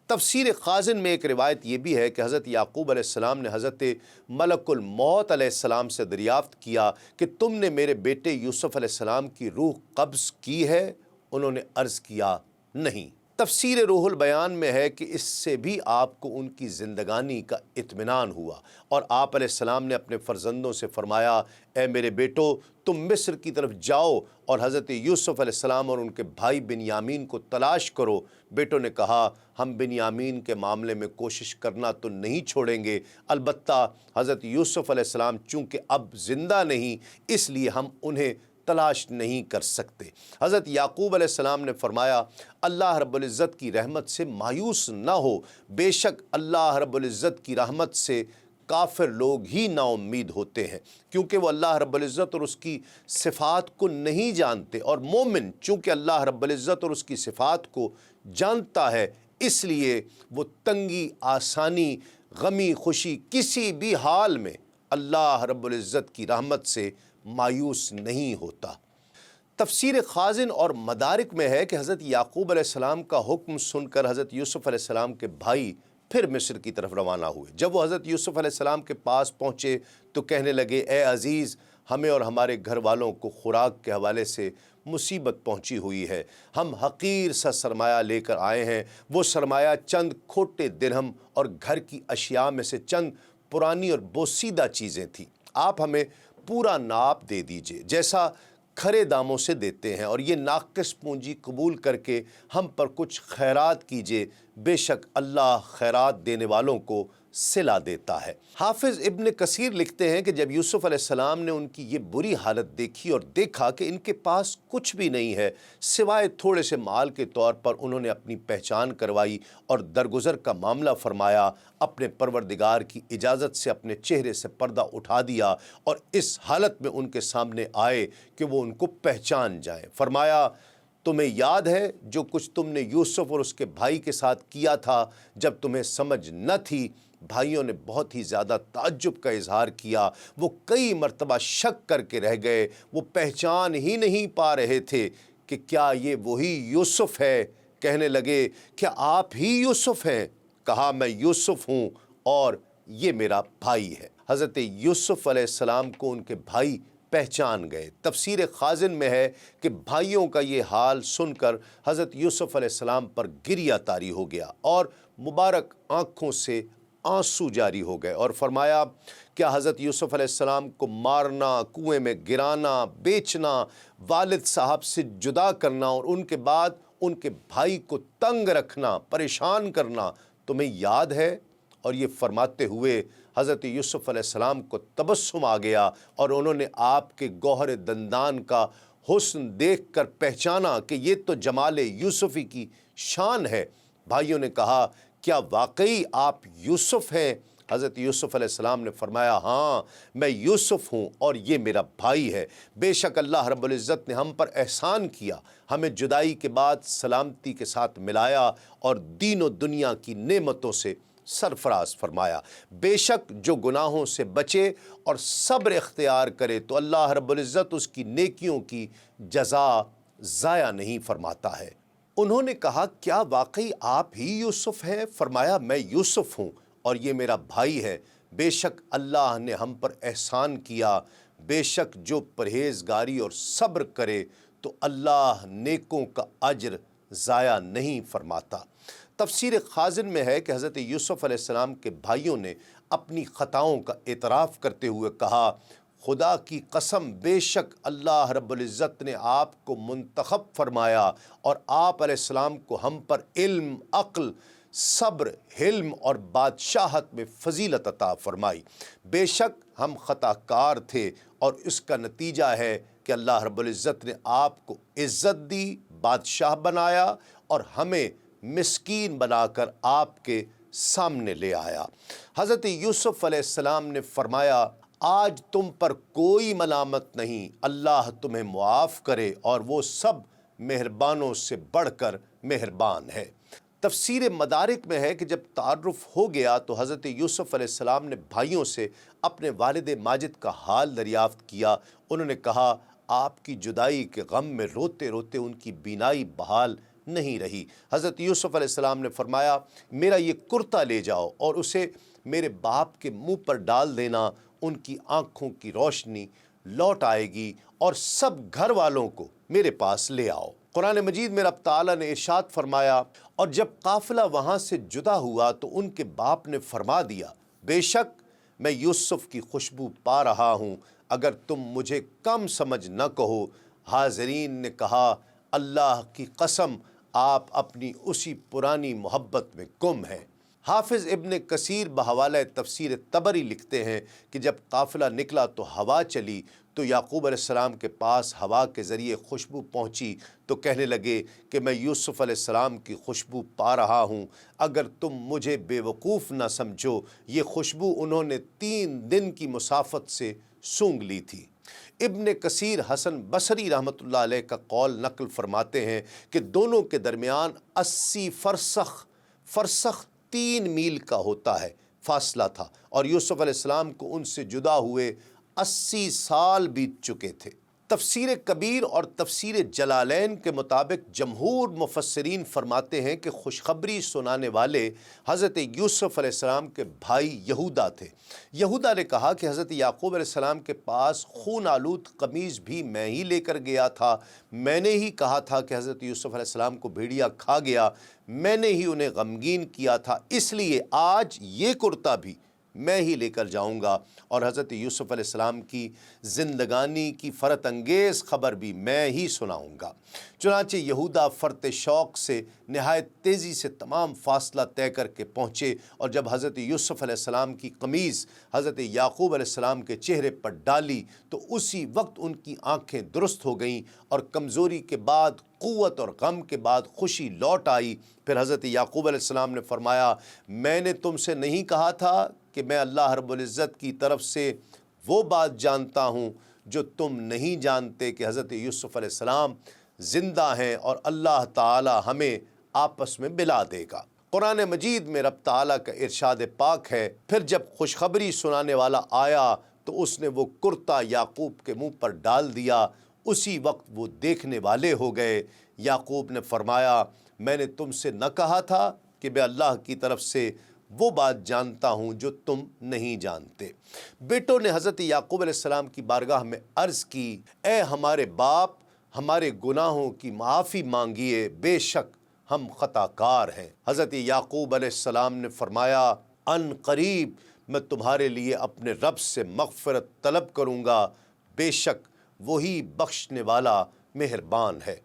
تفسیر خازن میں ایک روایت یہ بھی ہے کہ حضرت یعقوب علیہ السلام نے حضرت ملک الموت علیہ السلام سے دریافت کیا کہ تم نے میرے بیٹے یوسف علیہ السلام کی روح قبض کی ہے؟ انہوں نے عرض کیا نہیں۔ تفسیر روح البیان میں ہے کہ اس سے بھی آپ کو ان کی زندگانی کا اطمینان ہوا، اور آپ علیہ السلام نے اپنے فرزندوں سے فرمایا، اے میرے بیٹو، تم مصر کی طرف جاؤ اور حضرت یوسف علیہ السلام اور ان کے بھائی بنیامین کو تلاش کرو۔ بیٹوں نے کہا، ہم بنیامین کے معاملے میں کوشش کرنا تو نہیں چھوڑیں گے، البتہ حضرت یوسف علیہ السلام چونکہ اب زندہ نہیں، اس لیے ہم انہیں تلاش نہیں کر سکتے۔ حضرت یعقوب علیہ السلام نے فرمایا، اللہ رب العزت کی رحمت سے مایوس نہ ہو، بے شک اللہ رب العزت کی رحمت سے کافر لوگ ہی نا امید ہوتے ہیں، کیونکہ وہ اللہ رب العزت اور اس کی صفات کو نہیں جانتے، اور مومن چونکہ اللہ رب العزت اور اس کی صفات کو جانتا ہے، اس لیے وہ تنگی، آسانی، غمی، خوشی، کسی بھی حال میں اللہ رب العزت کی رحمت سے مایوس نہیں ہوتا۔ تفسیر خازن اور مدارک میں ہے کہ حضرت یعقوب علیہ السلام کا حکم سن کر حضرت یوسف علیہ السلام کے بھائی پھر مصر کی طرف روانہ ہوئے۔ جب وہ حضرت یوسف علیہ السلام کے پاس پہنچے تو کہنے لگے، اے عزیز، ہمیں اور ہمارے گھر والوں کو خوراک کے حوالے سے مصیبت پہنچی ہوئی ہے، ہم حقیر سا سرمایہ لے کر آئے ہیں، وہ سرمایہ چند کھوٹے درہم اور گھر کی اشیاء میں سے چند پرانی اور بوسیدہ چیزیں تھیں، آپ ہمیں پورا ناپ دے دیجئے جیسا کھرے داموں سے دیتے ہیں، اور یہ ناقص پونجی قبول کر کے ہم پر کچھ خیرات کیجئے، بے شک اللہ خیرات دینے والوں کو صلہ دیتا ہے۔ حافظ ابن کثیر لکھتے ہیں کہ جب یوسف علیہ السلام نے ان کی یہ بری حالت دیکھی اور دیکھا کہ ان کے پاس کچھ بھی نہیں ہے سوائے تھوڑے سے مال کے طور پر، انہوں نے اپنی پہچان کروائی اور درگزر کا معاملہ فرمایا، اپنے پروردگار کی اجازت سے اپنے چہرے سے پردہ اٹھا دیا اور اس حالت میں ان کے سامنے آئے کہ وہ ان کو پہچان جائیں۔ فرمایا، تمہیں یاد ہے جو کچھ تم نے یوسف اور اس کے بھائی کے ساتھ کیا تھا جب تمہیں سمجھ نہ تھی؟ بھائیوں نے بہت ہی زیادہ تعجب کا اظہار کیا، وہ کئی مرتبہ شک کر کے رہ گئے، وہ پہچان ہی نہیں پا رہے تھے کہ کیا یہ وہی یوسف ہے؟ کہنے لگے، کیا آپ ہی یوسف ہیں؟ کہا، میں یوسف ہوں اور یہ میرا بھائی ہے۔ حضرت یوسف علیہ السلام کو ان کے بھائی پہچان گئے۔ تفسیر خازن میں ہے کہ بھائیوں کا یہ حال سن کر حضرت یوسف علیہ السلام پر گریہ طاری ہو گیا اور مبارک آنکھوں سے آنسو جاری ہو گئے، اور فرمایا، کیا حضرت یوسف علیہ السلام کو مارنا، کنویں میں گرانا، بیچنا، والد صاحب سے جدا کرنا اور ان کے بعد ان کے بھائی کو تنگ رکھنا، پریشان کرنا تمہیں یاد ہے؟ اور یہ فرماتے ہوئے حضرت یوسف علیہ السلام کو تبسم آ گیا اور انہوں نے آپ کے گوہر دندان کا حسن دیکھ کر پہچانا کہ یہ تو جمال یوسفی کی شان ہے۔ بھائیوں نے کہا، کیا واقعی آپ یوسف ہیں؟ حضرت یوسف علیہ السلام نے فرمایا، ہاں، میں یوسف ہوں اور یہ میرا بھائی ہے، بے شک اللہ رب العزت نے ہم پر احسان کیا، ہمیں جدائی کے بعد سلامتی کے ساتھ ملایا اور دین و دنیا کی نعمتوں سے سرفراز فرمایا۔ بے شک جو گناہوں سے بچے اور صبر اختیار کرے تو اللہ رب العزت اس کی نیکیوں کی جزا ضائع نہیں فرماتا ہے۔ انہوں نے کہا، کیا واقعی آپ ہی یوسف ہیں؟ فرمایا، میں یوسف ہوں اور یہ میرا بھائی ہے، بے شک اللہ نے ہم پر احسان کیا، بے شک جو پرہیزگاری اور صبر کرے تو اللہ نیکوں کا اجر ضائع نہیں فرماتا۔ تفسیر خازن میں ہے کہ حضرت یوسف علیہ السلام کے بھائیوں نے اپنی خطاؤں کا اعتراف کرتے ہوئے کہا، خدا کی قسم، بے شک اللہ رب العزت نے آپ کو منتخب فرمایا اور آپ علیہ السلام کو ہم پر علم، عقل، صبر، حلم اور بادشاہت میں فضیلت عطا فرمائی۔ بے شک ہم خطا کار تھے اور اس کا نتیجہ ہے کہ اللہ رب العزت نے آپ کو عزت دی، بادشاہ بنایا اور ہمیں مسکین بنا کر آپ کے سامنے لے آیا۔ حضرت یوسف علیہ السلام نے فرمایا، آج تم پر کوئی ملامت نہیں، اللہ تمہیں معاف کرے اور وہ سب مہربانوں سے بڑھ کر مہربان ہے۔ تفسیر مدارک میں ہے کہ جب تعارف ہو گیا تو حضرت یوسف علیہ السلام نے بھائیوں سے اپنے والد ماجد کا حال دریافت کیا۔ انہوں نے کہا، آپ کی جدائی کے غم میں روتے روتے ان کی بینائی بحال نہیں رہی۔ حضرت یوسف علیہ السلام نے فرمایا میرا یہ کرتا لے جاؤ اور اسے میرے باپ کے منہ پر ڈال دینا، ان کی آنکھوں کی روشنی لوٹ آئے گی، اور سب گھر والوں کو میرے پاس لے آؤ۔ قرآن مجید میں رب تعالیٰ نے ارشاد فرمایا اور جب قافلہ وہاں سے جدا ہوا تو ان کے باپ نے فرما دیا بے شک میں یوسف کی خوشبو پا رہا ہوں، اگر تم مجھے کم سمجھ نہ کہو۔ حاضرین نے کہا اللہ کی قسم آپ اپنی اسی پرانی محبت میں گم ہیں۔ حافظ ابن کثیر بحوالہ تفسیر طبری لکھتے ہیں کہ جب قافلہ نکلا تو ہوا چلی تو یعقوب علیہ السلام کے پاس ہوا کے ذریعے خوشبو پہنچی تو کہنے لگے کہ میں یوسف علیہ السلام کی خوشبو پا رہا ہوں، اگر تم مجھے بے وقوف نہ سمجھو۔ یہ خوشبو انہوں نے 3 دن کی مسافت سے سونگھ لی تھی۔ ابن کثیر حسن بصری رحمۃ اللہ علیہ کا قول نقل فرماتے ہیں کہ دونوں کے درمیان 80 فرسخ 3 میل کا ہوتا ہے فاصلہ تھا، اور یوسف علیہ السلام کو ان سے جدا ہوئے 80 سال بیت چکے تھے۔ تفسیر کبیر اور تفسیر جلالین کے مطابق جمہور مفسرین فرماتے ہیں کہ خوشخبری سنانے والے حضرت یوسف علیہ السلام کے بھائی یہودا تھے۔ یہودا نے کہا کہ حضرت یعقوب علیہ السلام کے پاس خون آلود قمیض بھی میں ہی لے کر گیا تھا، میں نے ہی کہا تھا کہ حضرت یوسف علیہ السلام کو بھیڑیا کھا گیا، میں نے ہی انہیں غمگین کیا تھا، اس لیے آج یہ کرتا بھی میں ہی لے کر جاؤں گا، اور حضرت یوسف علیہ السلام کی زندگانی کی فرحت انگیز خبر بھی میں ہی سناؤں گا۔ چنانچہ یہودا فرط شوق سے نہایت تیزی سے تمام فاصلہ طے کر کے پہنچے، اور جب حضرت یوسف علیہ السلام کی قمیض حضرت یعقوب علیہ السلام کے چہرے پر ڈالی تو اسی وقت ان کی آنکھیں درست ہو گئیں، اور کمزوری کے بعد قوت اور غم کے بعد خوشی لوٹ آئی۔ پھر حضرت یعقوب علیہ السلام نے فرمایا میں نے تم سے نہیں کہا تھا کہ میں اللہ رب العزت کی طرف سے وہ بات جانتا ہوں جو تم نہیں جانتے، کہ حضرت یوسف علیہ السلام زندہ ہیں اور اللہ تعالی ہمیں آپس میں ملا دے گا۔ قرآن مجید میں رب تعالیٰ کا ارشاد پاک ہے پھر جب خوشخبری سنانے والا آیا تو اس نے وہ کرتا یعقوب کے منہ پر ڈال دیا، اسی وقت وہ دیکھنے والے ہو گئے۔ یعقوب نے فرمایا میں نے تم سے نہ کہا تھا کہ میں اللہ کی طرف سے وہ بات جانتا ہوں جو تم نہیں جانتے۔ بیٹوں نے حضرت یعقوب علیہ السلام کی بارگاہ میں عرض کی اے ہمارے باپ، ہمارے گناہوں کی معافی مانگیے، بے شک ہم خطا کار ہیں۔ حضرت یعقوب علیہ السلام نے فرمایا ان قریب میں تمہارے لیے اپنے رب سے مغفرت طلب کروں گا، بے شک وہی بخشنے والا مہربان ہے۔